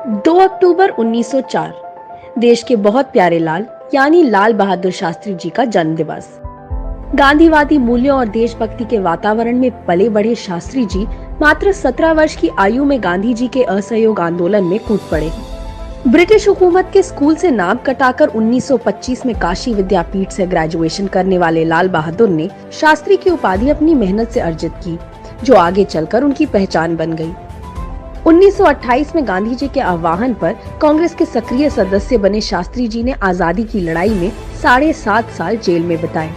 2 अक्टूबर 1904 देश के बहुत प्यारे लाल यानी लाल बहादुर शास्त्री जी का जन्म दिवस। गांधीवादी मूल्यों और देशभक्ति के वातावरण में पले बढ़े शास्त्री जी मात्र 17 वर्ष की आयु में गांधी जी के असहयोग आंदोलन में कूद पड़े। ब्रिटिश हुकूमत के स्कूल से नाम कटाकर 1925 में काशी विद्यापीठ से ग्रेजुएशन करने वाले लाल बहादुर ने शास्त्री की उपाधि अपनी मेहनत से अर्जित की, जो आगे चलकर उनकी पहचान बन गई। 1928 में गांधी जी के आह्वान पर कांग्रेस के सक्रिय सदस्य बने शास्त्री जी ने आजादी की लड़ाई में 7.5 साल जेल में बिताए।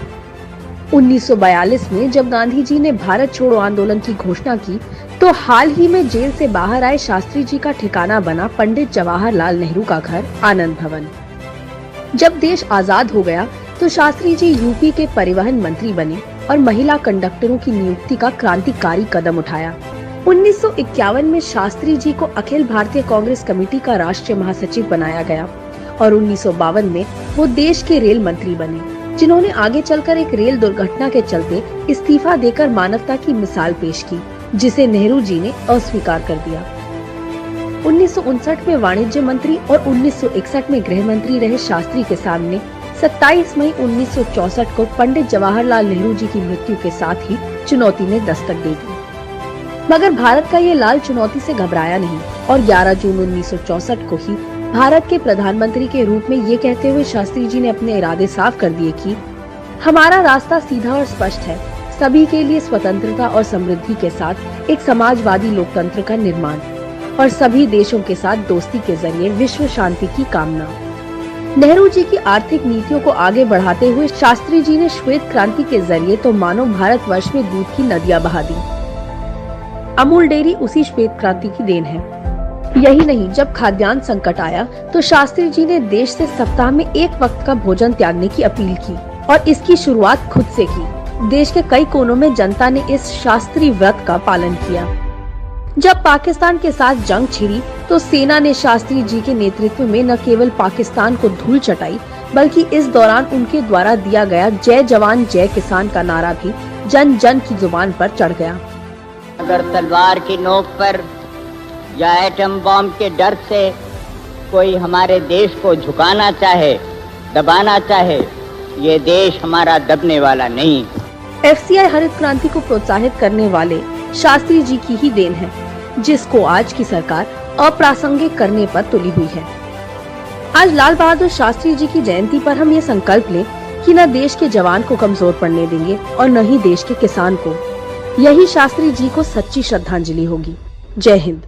1942 में जब गांधी जी ने भारत छोड़ो आंदोलन की घोषणा की, तो हाल ही में जेल से बाहर आए शास्त्री जी का ठिकाना बना पंडित जवाहरलाल नेहरू का घर आनंद भवन। जब देश आजाद हो गया तो शास्त्री जी यूपी के परिवहन मंत्री बने और महिला कंडक्टरों की नियुक्ति का क्रांतिकारी कदम उठाया। 1951 में शास्त्री जी को अखिल भारतीय कांग्रेस कमेटी का राष्ट्रीय महासचिव बनाया गया और 1952 में वो देश के रेल मंत्री बने, जिन्होंने आगे चलकर एक रेल दुर्घटना के चलते इस्तीफा देकर मानवता की मिसाल पेश की, जिसे नेहरू जी ने अस्वीकार कर दिया। 1959 में वाणिज्य मंत्री और 1961 में गृह मंत्री रहे शास्त्री के सामने 27 मई 1964 को पंडित जवाहरलाल नेहरू जी की मृत्यु के साथ ही चुनौती ने दस्तक दे दी। मगर भारत का ये लाल चुनौती से घबराया नहीं और 11 जून 1964 को ही भारत के प्रधानमंत्री के रूप में ये कहते हुए शास्त्री जी ने अपने इरादे साफ कर दिए कि हमारा रास्ता सीधा और स्पष्ट है, सभी के लिए स्वतंत्रता और समृद्धि के साथ एक समाजवादी लोकतंत्र का निर्माण और सभी देशों के साथ दोस्ती के जरिए विश्व शांति की कामना। नेहरू जी की आर्थिक नीतियों को आगे बढ़ाते हुए शास्त्री जी ने श्वेत क्रांति के जरिए तो मानो भारतवर्ष में दूध की नदियां बहा दी। अमूल डेयरी उसी श्वेत क्रांति की देन है। यही नहीं, जब खाद्यान्न संकट आया तो शास्त्री जी ने देश से सप्ताह में एक वक्त का भोजन त्यागने की अपील की और इसकी शुरुआत खुद से की। देश के कई कोनों में जनता ने इस शास्त्री व्रत का पालन किया। जब पाकिस्तान के साथ जंग छिड़ी तो सेना ने शास्त्री जी के नेतृत्व में न केवल पाकिस्तान को धूल चटाई, बल्कि इस दौरान उनके द्वारा दिया गया जय जवान जय किसान का नारा भी जन जन की जुबान पर चढ़ गया। अगर तलवार की नोक पर या एटम बम के डर से कोई हमारे देश को झुकाना चाहे, दबाना चाहे, ये देश हमारा दबने वाला नहीं। एफसीआई हरित क्रांति को प्रोत्साहित करने वाले शास्त्री जी की ही देन है, जिसको आज की सरकार अप्रासंगिक करने पर तुली हुई है। आज लाल बहादुर शास्त्री जी की जयंती पर हम ये संकल्प लें कि न देश के जवान को कमजोर पड़ने देंगे और न ही देश के किसान को। यही शास्त्री जी को सच्ची श्रद्धांजलि होगी। जय हिंद।